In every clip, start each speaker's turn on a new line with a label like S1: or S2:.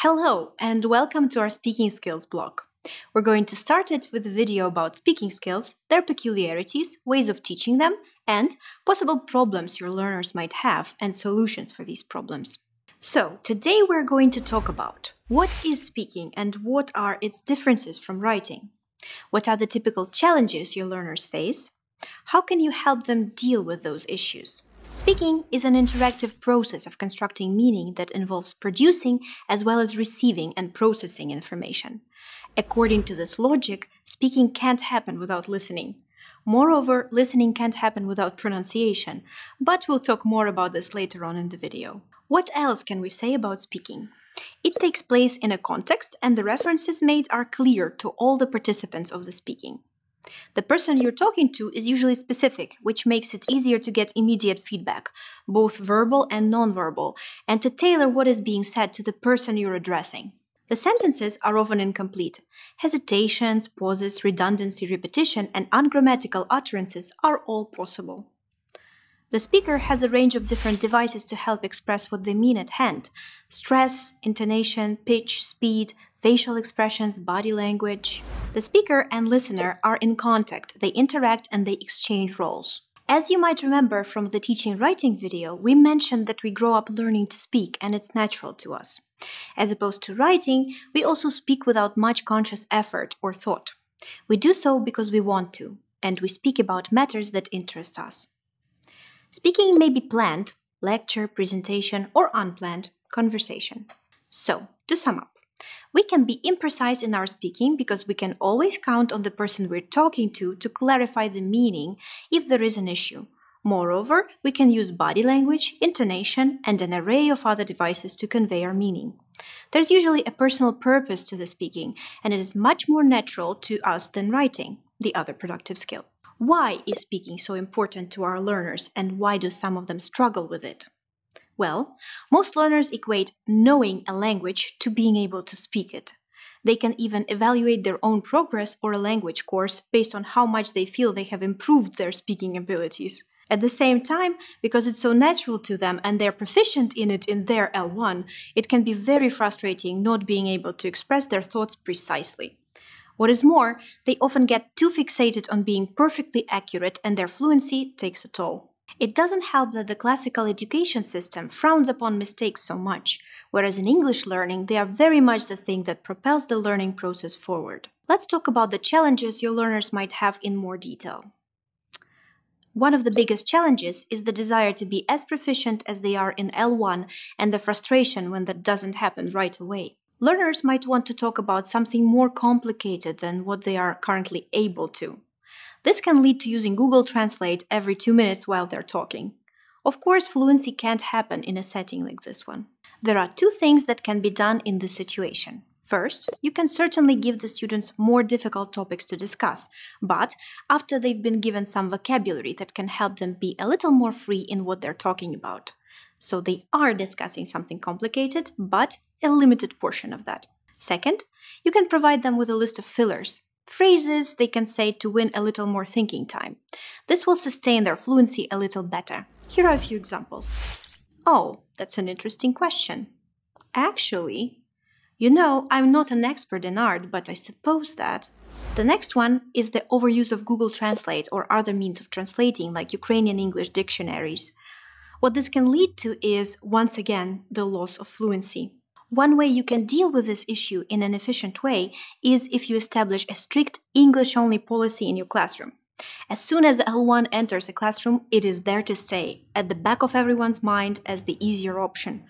S1: Hello and welcome to our speaking skills blog. We're going to start it with a video about speaking skills, their peculiarities, ways of teaching them, and possible problems your learners might have and solutions for these problems. So, today we're going to talk about what is speaking and what are its differences from writing. What are the typical challenges your learners face? How can you help them deal with those issues? Speaking is an interactive process of constructing meaning that involves producing as well as receiving and processing information. According to this logic, speaking can't happen without listening. Moreover, listening can't happen without pronunciation, but we'll talk more about this later on in the video. What else can we say about speaking? It takes place in a context, and the references made are clear to all the participants of the speaking. The person you're talking to is usually specific, which makes it easier to get immediate feedback, both verbal and nonverbal, and to tailor what is being said to the person you're addressing. The sentences are often incomplete. Hesitations, pauses, redundancy, repetition, and ungrammatical utterances are all possible. The speaker has a range of different devices to help express what they mean at hand: stress, intonation, pitch, speed, facial expressions, body language. The speaker and listener are in contact, they interact, and they exchange roles. As you might remember from the teaching writing video, we mentioned that we grow up learning to speak and it's natural to us. As opposed to writing, we also speak without much conscious effort or thought. We do so because we want to, and we speak about matters that interest us. Speaking may be planned, lecture, presentation, or unplanned, conversation. So, to sum up, we can be imprecise in our speaking because we can always count on the person we're talking to clarify the meaning if there is an issue. Moreover, we can use body language, intonation, and an array of other devices to convey our meaning. There's usually a personal purpose to the speaking, and it is much more natural to us than writing, the other productive skill. Why is speaking so important to our learners, and why do some of them struggle with it? Well, most learners equate knowing a language to being able to speak it. They can even evaluate their own progress or a language course based on how much they feel they have improved their speaking abilities. At the same time, because it's so natural to them and they're proficient in it in their L1, it can be very frustrating not being able to express their thoughts precisely. What is more, they often get too fixated on being perfectly accurate and their fluency takes a toll. It doesn't help that the classical education system frowns upon mistakes so much, whereas in English learning, they are very much the thing that propels the learning process forward. Let's talk about the challenges your learners might have in more detail. One of the biggest challenges is the desire to be as proficient as they are in L1 and the frustration when that doesn't happen right away. Learners might want to talk about something more complicated than what they are currently able to. This can lead to using Google Translate every 2 minutes while they're talking. Of course, fluency can't happen in a setting like this one. There are two things that can be done in this situation. First, you can certainly give the students more difficult topics to discuss, but after they've been given some vocabulary that can help them be a little more free in what they're talking about. So they are discussing something complicated, but a limited portion of that. Second, you can provide them with a list of fillers, phrases they can say to win a little more thinking time. This will sustain their fluency a little better. Here are a few examples. Oh, that's an interesting question. Actually, I'm not an expert in art, but I suppose that. The next one is the overuse of Google Translate or other means of translating like Ukrainian English dictionaries. What this can lead to is, once again, the loss of fluency. One way you can deal with this issue in an efficient way is if you establish a strict English-only policy in your classroom. As soon as L1 enters a classroom, it is there to stay, at the back of everyone's mind as the easier option.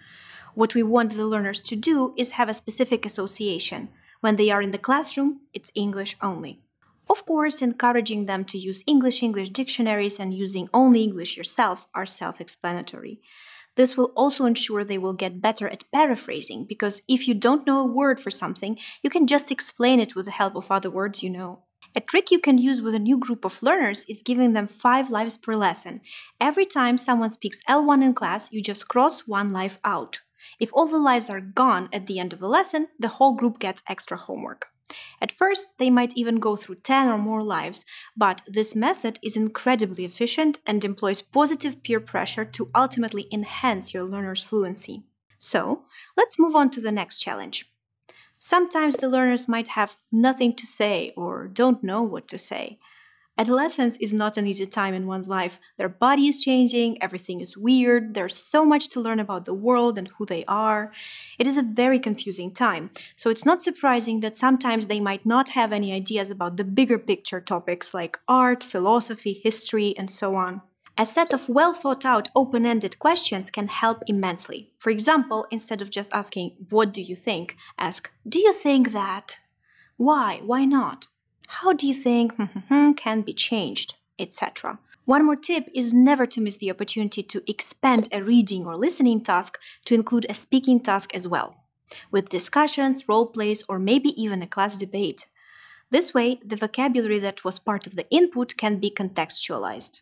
S1: What we want the learners to do is have a specific association. When they are in the classroom, it's English only. Of course, encouraging them to use English dictionaries and using only English yourself are self-explanatory. This will also ensure they will get better at paraphrasing, because if you don't know a word for something, you can just explain it with the help of other words you know. A trick you can use with a new group of learners is giving them 5 lives per lesson. Every time someone speaks L1 in class, you just cross 1 life out. If all the lives are gone at the end of the lesson, the whole group gets extra homework. At first, they might even go through 10 or more lives, but this method is incredibly efficient and employs positive peer pressure to ultimately enhance your learners' fluency. So, let's move on to the next challenge. Sometimes the learners might have nothing to say or don't know what to say. Adolescence is not an easy time in one's life. Their body is changing, everything is weird, there's so much to learn about the world and who they are. It is a very confusing time, so it's not surprising that sometimes they might not have any ideas about the bigger picture topics like art, philosophy, history, and so on. A set of well-thought-out, open-ended questions can help immensely. For example, instead of just asking, "What do you think?" ask, "Do you think that?" "Why? Why not?" "How do you think can be changed?" etc. One more tip is never to miss the opportunity to expand a reading or listening task to include a speaking task as well, with discussions, role plays, or maybe even a class debate. This way, the vocabulary that was part of the input can be contextualized.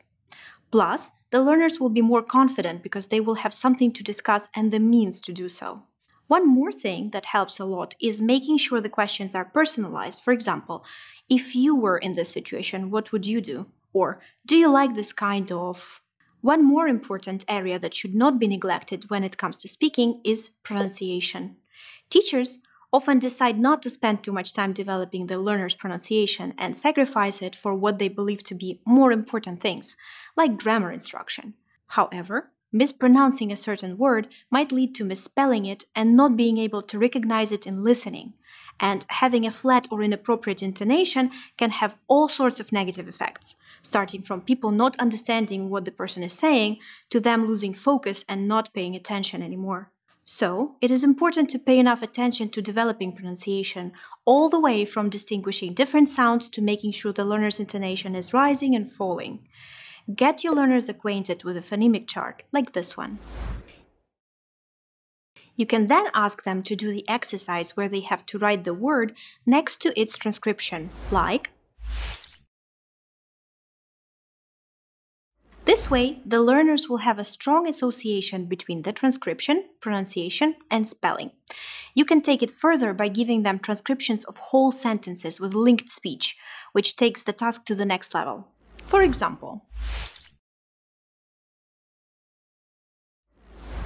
S1: Plus, the learners will be more confident because they will have something to discuss and the means to do so. One more thing that helps a lot is making sure the questions are personalized. For example, if you were in this situation, what would you do? Or, do you like this kind of? One more important area that should not be neglected when it comes to speaking is pronunciation. Teachers often decide not to spend too much time developing the learner's pronunciation and sacrifice it for what they believe to be more important things, like grammar instruction. However, mispronouncing a certain word might lead to misspelling it and not being able to recognize it in listening. And having a flat or inappropriate intonation can have all sorts of negative effects, starting from people not understanding what the person is saying to them losing focus and not paying attention anymore. So, it is important to pay enough attention to developing pronunciation, all the way from distinguishing different sounds to making sure the learner's intonation is rising and falling. Get your learners acquainted with a phonemic chart, like this one. You can then ask them to do the exercise where they have to write the word next to its transcription, like. This way, the learners will have a strong association between the transcription, pronunciation, and spelling. You can take it further by giving them transcriptions of whole sentences with linked speech, which takes the task to the next level. For example,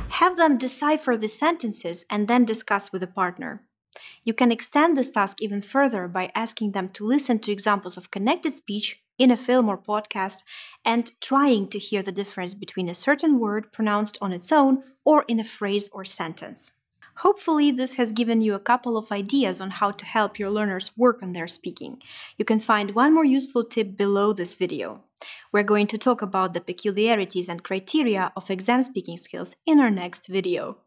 S1: have them decipher the sentences and then discuss with a partner. You can extend this task even further by asking them to listen to examples of connected speech in a film or podcast and trying to hear the difference between a certain word pronounced on its own or in a phrase or sentence. Hopefully, this has given you a couple of ideas on how to help your learners work on their speaking. You can find one more useful tip below this video. We're going to talk about the peculiarities and criteria of exam speaking skills in our next video.